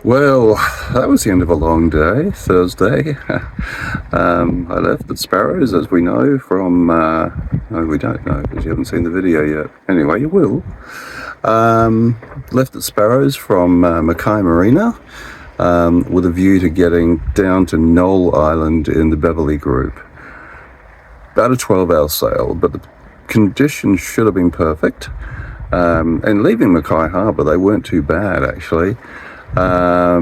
Well, that was the end of a long day, Thursday. I left at Sparrows, as we know from, no, we don't know because you haven't seen the video yet. Anyway, you will. Left at Sparrows from Mackay Marina with a view to getting down to Noel Island in the Beverley group. About a 12-hour sail, but the conditions should have been perfect. And leaving Mackay Harbour, they weren't too bad actually. I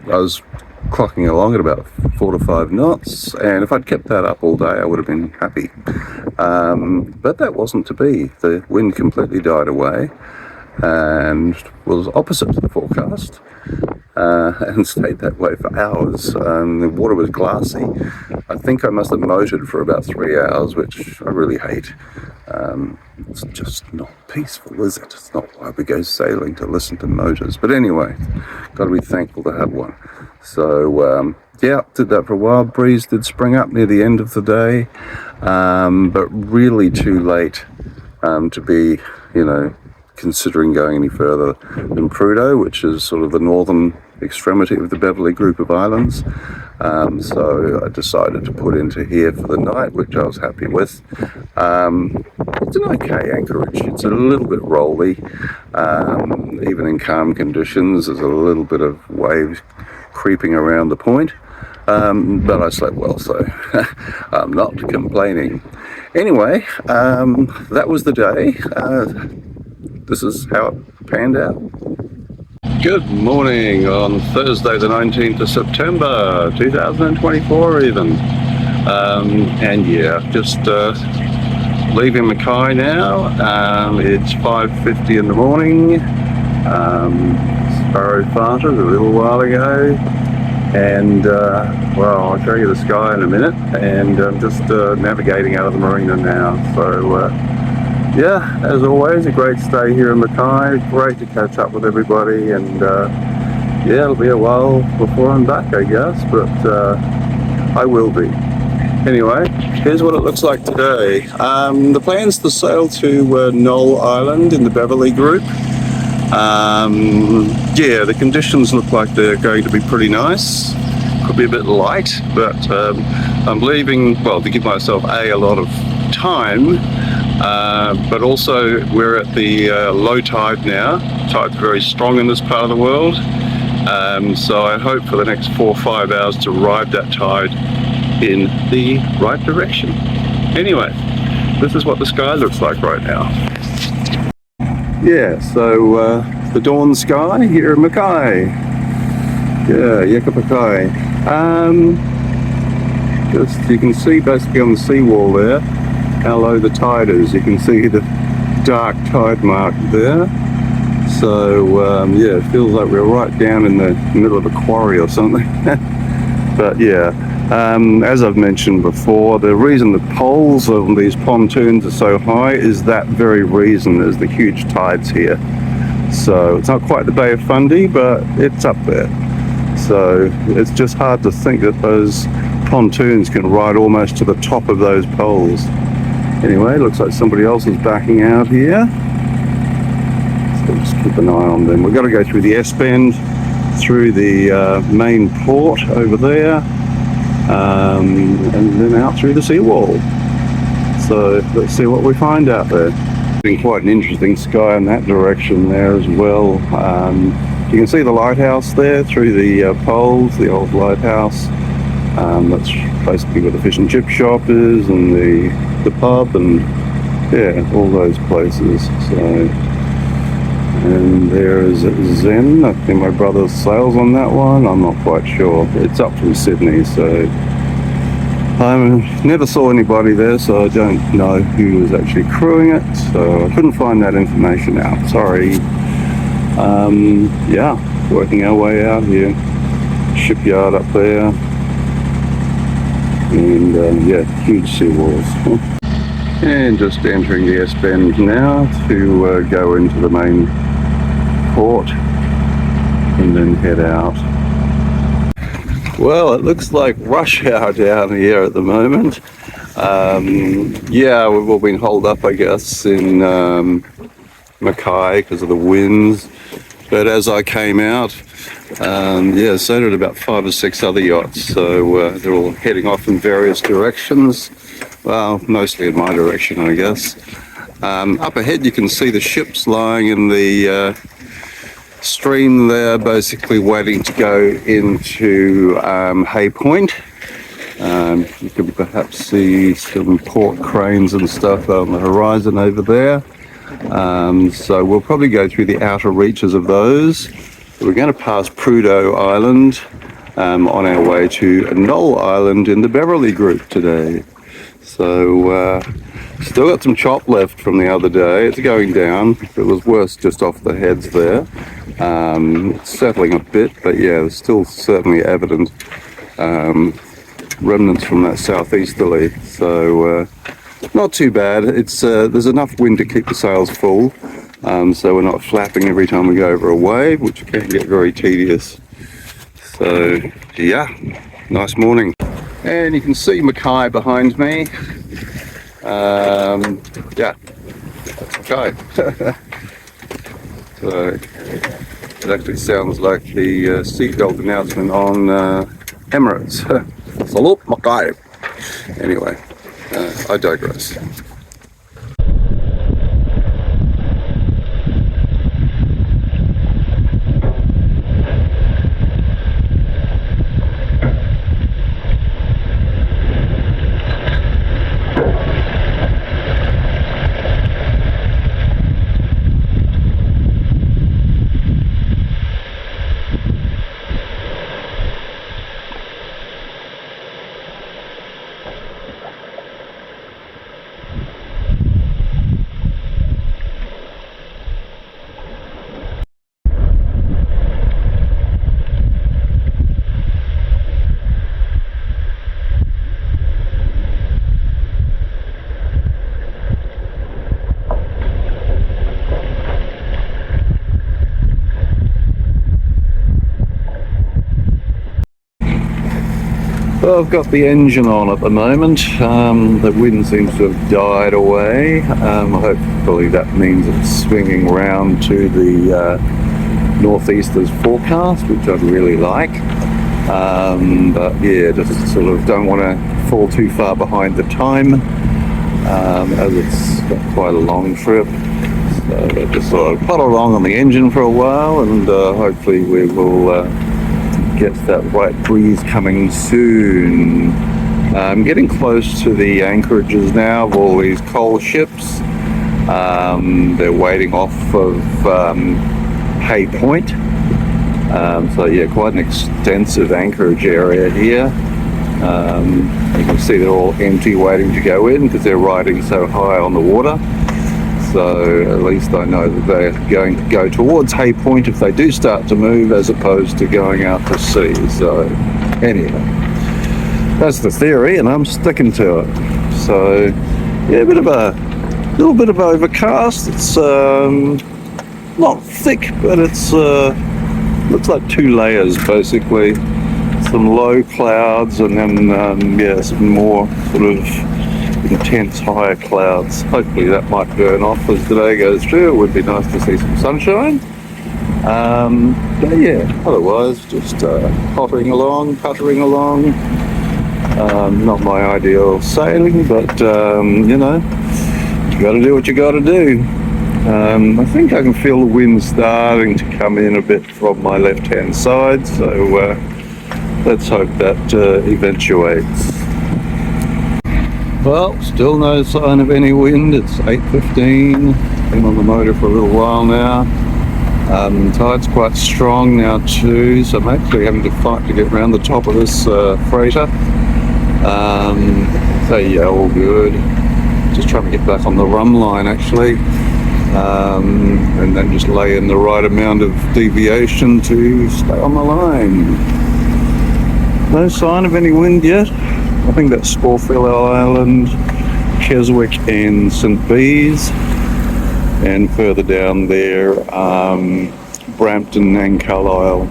was clocking along at about 4 to 5 knots, and if I'd kept that up all day I would have been happy. But that wasn't to be. The wind completely died away and was opposite to the forecast, and stayed that way for hours. The water was glassy. I think I must have motored for about 3 hours, which I really hate. It's just not peaceful, is it? It's not why we go sailing, to listen to motors. But anyway, got to be thankful to have one. So yeah, did that for a while. Breeze did spring up near the end of the day, but really too late to be, considering going any further than Prudhoe, which is sort of the northern extremity of the Beverley group of islands. So I decided to put into here for the night, which I was happy with. It's an okay anchorage. It's a little bit rolly. Even in calm conditions, there's a little bit of waves creeping around the point. But I slept well, so I'm not complaining. Anyway, that was the day. This is how it panned out. Good morning on Thursday the 19th of September 2024 even. And yeah, just leaving Mackay now. It's 5:50 in the morning. Sparrow farted a little while ago, and well, I'll show you the sky in a minute, and I'm just navigating out of the marina now. So yeah, as always, a great stay here in Mackay. Great to catch up with everybody, and yeah, it'll be a while before I'm back, I guess, but I will be. Anyway, here's what it looks like today. The plan's to sail to Noel Island in the Beverley group. Yeah, the conditions look like they're going to be pretty nice. Could be a bit light, but I'm leaving, well, to give myself a lot of time, but also we're at the low tide now. Tide's very strong in this part of the world, so I hope for the next 4 or 5 hours to ride that tide in the right direction. Anyway, this is what the sky looks like right now. Yeah, so the dawn sky here in Mackay. Yeah, Mackay. Just, you can see basically on the seawall there how low the tide is. You can see the dark tide mark there. So yeah, it feels like we're right down in the middle of a quarry or something. But yeah, as I've mentioned before, the reason the poles of these pontoons are so high is that very reason, is the huge tides here. So it's not quite the Bay of Fundy, but it's up there. So it's just hard to think that those pontoons can ride almost to the top of those poles. Anyway, looks like somebody else is backing out here. So just keep an eye on them. We've got to go through the S-bend, through the main port over there, and then out through the seawall. So let's see what we find out there. Been quite an interesting sky in that direction there as well. You can see the lighthouse there through the poles, the old lighthouse. That's basically where the fish and chip shop is, and the pub, and yeah, all those places. So, and there is Zen. I think my brother sails on that one. I'm not quite sure. It's up from Sydney, so I never saw anybody there, so I don't know who was actually crewing it. So I couldn't find that information out. Sorry. Yeah, working our way out here. Shipyard up there, and yeah, huge seawalls. And just entering the S-bend now to go into the main port and then head out. Well, it looks like rush hour down here at the moment. Yeah, we've all been holed up, I guess, in Mackay because of the winds. But as I came out, yeah, so did about 5 or 6 other yachts. So they're all heading off in various directions. Well, mostly in my direction, I guess. Up ahead you can see the ships lying in the stream there, basically waiting to go into Hay Point. You can perhaps see some port cranes and stuff on the horizon over there. So we'll probably go through the outer reaches of those. We're going to pass Prudhoe Island on our way to Noel Island in the Beverley group today. So still got some chop left from the other day. It's going down. It was worse just off the heads there. It's settling a bit, but yeah, there's still certainly evident remnants from that southeasterly. So not too bad. It's there's enough wind to keep the sails full, so we're not flapping every time we go over a wave, which can get very tedious. So yeah, nice morning. And you can see Mackay behind me. Yeah, that's Mackay. So it actually sounds like the seatbelt announcement on Emirates. Salute Mackay. Anyway, I digress. Well, I've got the engine on at the moment. The wind seems to have died away. Hopefully that means it's swinging round to the northeasters forecast, which I'd really like. But yeah, just sort of don't want to fall too far behind the time, as it's got quite a long trip. So I just sort of plod along on the engine for a while, and hopefully we will get that right breeze coming soon. I'm getting close to the anchorages now of all these coal ships. They're waiting off of Hay Point. So yeah, quite an extensive anchorage area here. You can see they're all empty, waiting to go in because they're riding so high on the water. So at least I know that they're going to go towards Hay Point if they do start to move, as opposed to going out to sea. So anyway, that's the theory, and I'm sticking to it. So yeah, a little bit of overcast. It's not thick, but it's looks like 2 layers basically. Some low clouds, and then yeah, some more sort of intense higher clouds. Hopefully that might burn off as the day goes through. It would be nice to see some sunshine. But yeah, otherwise just puttering along. Not my ideal sailing, but you know, you got to do what you got to do. I think I can feel the wind starting to come in a bit from my left hand side, so let's hope that eventuates. Well, still no sign of any wind. It's 8:15. Been on the motor for a little while now. Tide's quite strong now too, so I'm actually having to fight to get around the top of this freighter. So yeah, all good. Just trying to get back on the rum line actually, and then just lay in the right amount of deviation to stay on the line. No sign of any wind yet. I think that's Scorfield Island, Keswick and St Bees, and further down there, Brampton and Carlisle.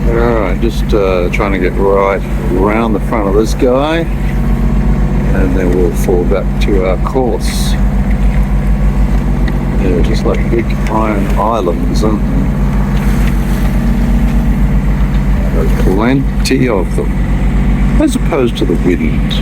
Alright, just trying to get right around the front of this guy, and then we'll fall back to our course. Yeah, just like big iron islands, aren't they? There's plenty of them, as opposed to the wind.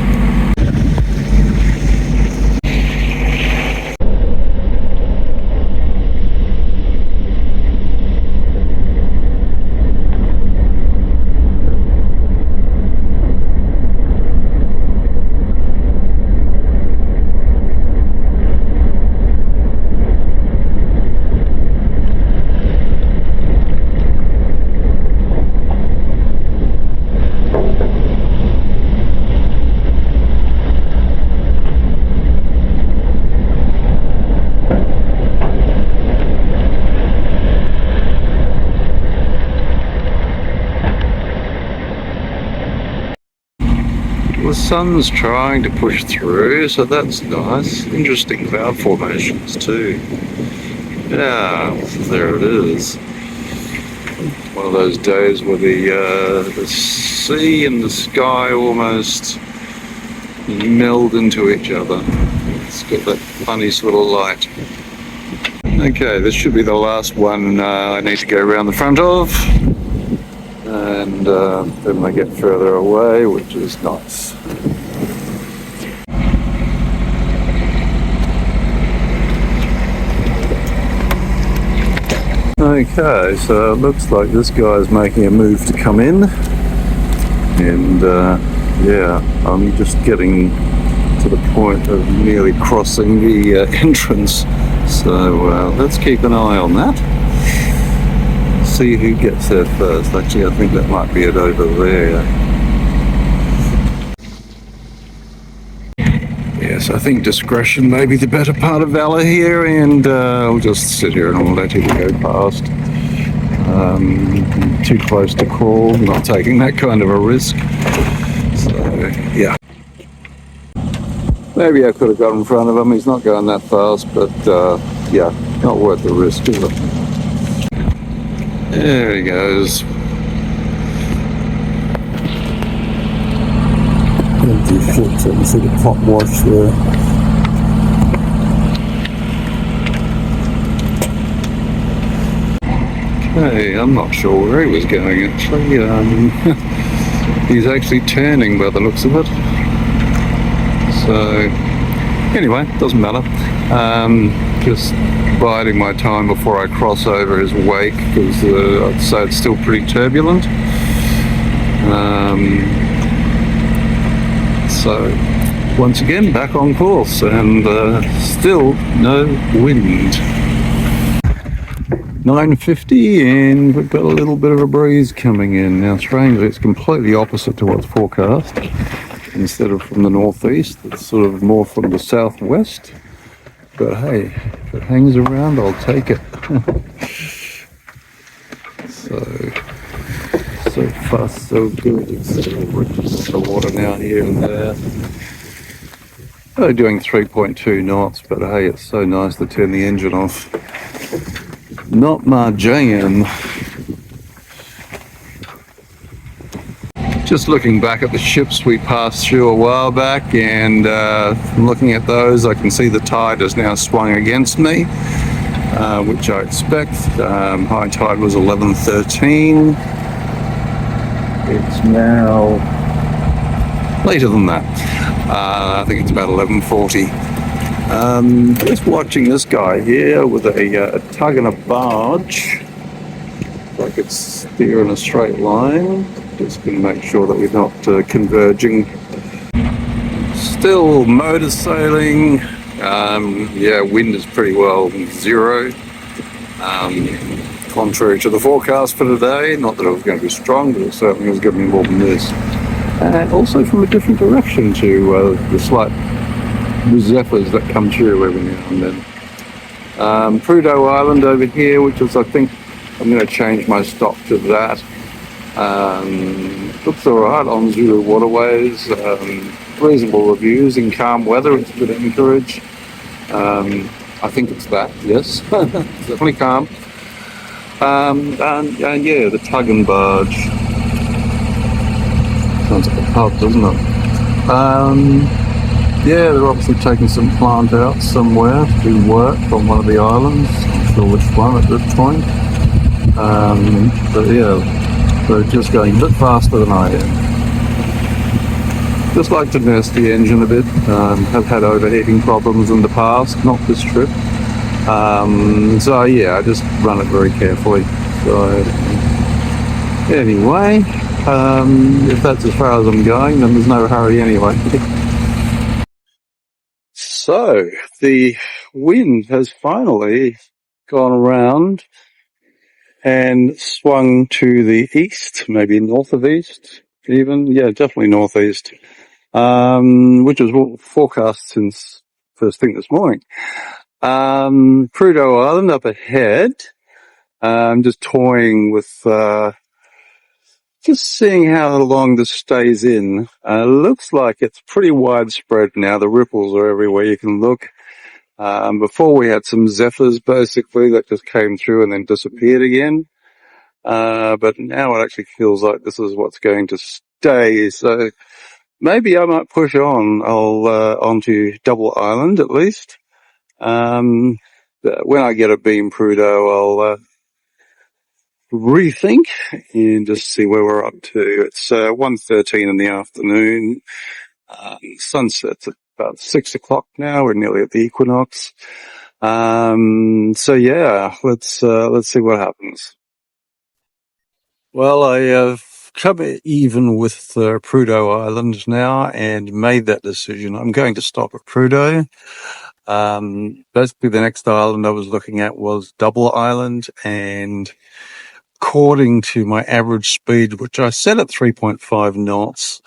The sun's trying to push through, so that's nice. Interesting cloud formations too. Yeah, there it is. One of those days where the sea and the sky almost meld into each other. It's got that funny sort of light. Okay, this should be the last one I need to go around the front of. And then I get further away, which is nice. Okay, so it looks like this guy's making a move to come in, and yeah, I'm just getting to the point of nearly crossing the entrance, so let's keep an eye on that. See who gets there first. Actually, I think that might be it over there. Yes, I think discretion may be the better part of valor here, and I'll just sit here and I'll let him go past. Too close to call, not taking that kind of a risk. So, yeah. Maybe I could have got in front of him. He's not going that fast, but yeah, not worth the risk, is it? There he goes. Empty ships, I can see the pot wash there. Okay, I'm not sure where he was going actually. He's actually turning by the looks of it. So, anyway, doesn't matter. Just biding my time before I cross over his wake, because I'd say it's still pretty turbulent. So once again back on course, and still no wind. 9:50, and we've got a little bit of a breeze coming in. Now strangely it's completely opposite to what's forecast. Instead of from the northeast, it's sort of more from the southwest. But hey, if it hangs around, I'll take it. So far so good. It's still the water now here and there. Only doing 3.2 knots, but hey, it's so nice to turn the engine off. Not my jam. Just looking back at the ships we passed through a while back, and looking at those, I can see the tide has now swung against me, which I expect. High tide was 11:13. It's now later than that. I think it's about 11:40. Just watching this guy here with a tug and a barge. If I could steer in a straight line. Just going to make sure that we're not converging. Still motor sailing. Yeah, wind is pretty well zero. Contrary to the forecast for today. Not that it was going to be strong, but it certainly was going to be more than this. And also from a different direction to the slight zephyrs that come through every now and then. Prudhoe Island over here, which is, I think, I'm going to change my stop to that. Looks alright on Zulu waterways. Reasonable reviews in calm weather. It's a good anchorage. I think it's that, yes. It's definitely calm. And yeah, the tug and barge. Sounds like a pub, doesn't it? Yeah, they're obviously taking some plant out somewhere to do work on one of the islands. Not sure which one at this point. But yeah, they're just going a bit faster than I am. Just like to nurse the engine a bit. Have had overheating problems in the past, not this trip. So yeah, I just run it very carefully. So anyway, if that's as far as I'm going, then there's no hurry anyway. So the wind has finally gone around and swung to the east, maybe north of east even. Yeah, definitely northeast, which was forecast since first thing this morning. Prudhoe Island up ahead. Just toying with, just seeing how long this stays in. Looks like it's pretty widespread now. The ripples are everywhere you can look. Before we had some zephyrs basically that just came through and then disappeared again. But now it actually feels like this is what's going to stay. So maybe I might push on. Onto Double Island at least. When I get a beam Prudhoe, I'll, rethink and just see where we're up to. It's 1:13 in the afternoon. Sunset's at about 6 o'clock now. We're nearly at the equinox. So yeah, let's see what happens. Well, I have come even with Prudhoe Island now and made that decision. I'm going to stop at Prudhoe. Basically, the next island I was looking at was Double Island, and according to my average speed, which I set at 3.5 knots,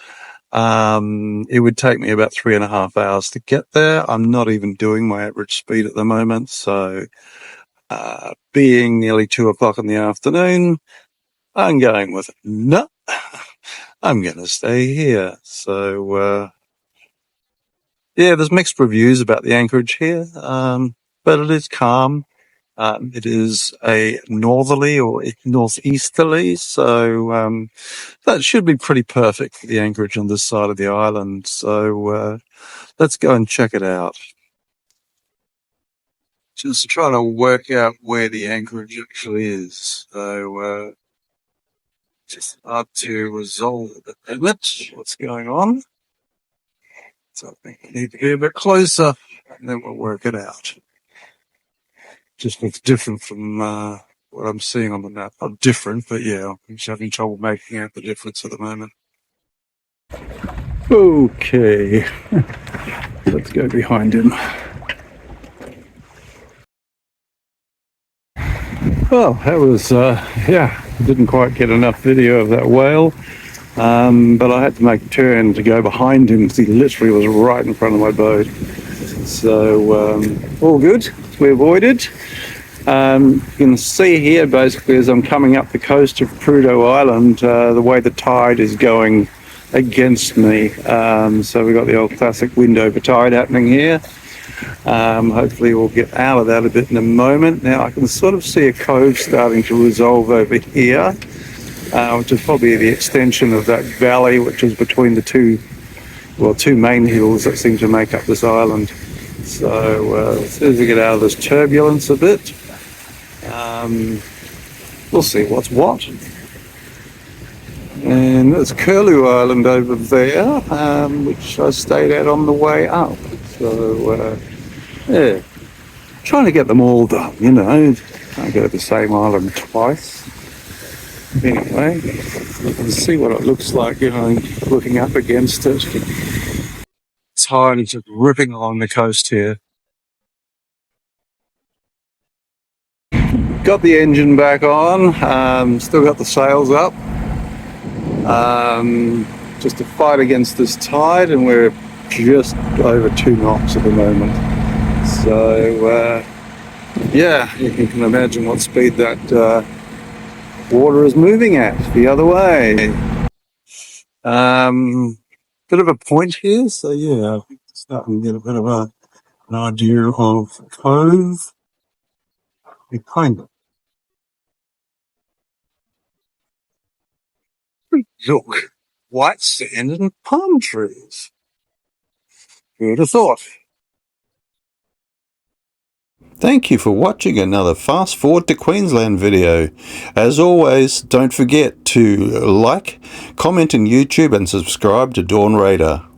it would take me about 3.5 hours to get there. I'm not even doing my average speed at the moment. So, being nearly 2 o'clock in the afternoon, I'm going with no, I'm going to stay here. So, yeah, there's mixed reviews about the anchorage here. But it is calm. It is a northerly or northeasterly, so that should be pretty perfect for the anchorage on this side of the island. So let's go and check it out. Just trying to work out where the anchorage actually is. So just hard to resolve the limit. What's going on? So I think we need to be a bit closer, and then we'll work it out. Just looks different from what I'm seeing on the map. Not different, but yeah, I'm just having trouble making out the difference at the moment. Okay, let's go behind him. Well, that was, yeah, I didn't quite get enough video of that whale, but I had to make a turn to go behind him because he literally was right in front of my boat. So, all good, we avoided. You can see here basically as I'm coming up the coast of Prudhoe Island, the way the tide is going against me. So we've got the old classic wind over tide happening here. Hopefully we'll get out of that a bit in a moment. Now I can sort of see a cove starting to resolve over here, which is probably the extension of that valley which is between the two main hills that seem to make up this island. So as soon as we get out of this turbulence a bit, we'll see what's what. And there's Curlew Island over there, which I stayed at on the way up. So, yeah, trying to get them all done, you know. Can't go to the same island twice. Anyway, you can see what it looks like, you know, looking up against it. Tide is just ripping along the coast here. Got the engine back on, still got the sails up, just to fight against this tide, and we're just over 2 knots at the moment. So, yeah, you can imagine what speed that water is moving at the other way. Bit of a point here, so yeah, starting to get a bit of an idea of the cove. It kind of look, white sand and palm trees. Who'd have thought? Thank you for watching another Fast Forward to Queensland video. As always, don't forget to like, comment on YouTube and subscribe to Dawn Radar.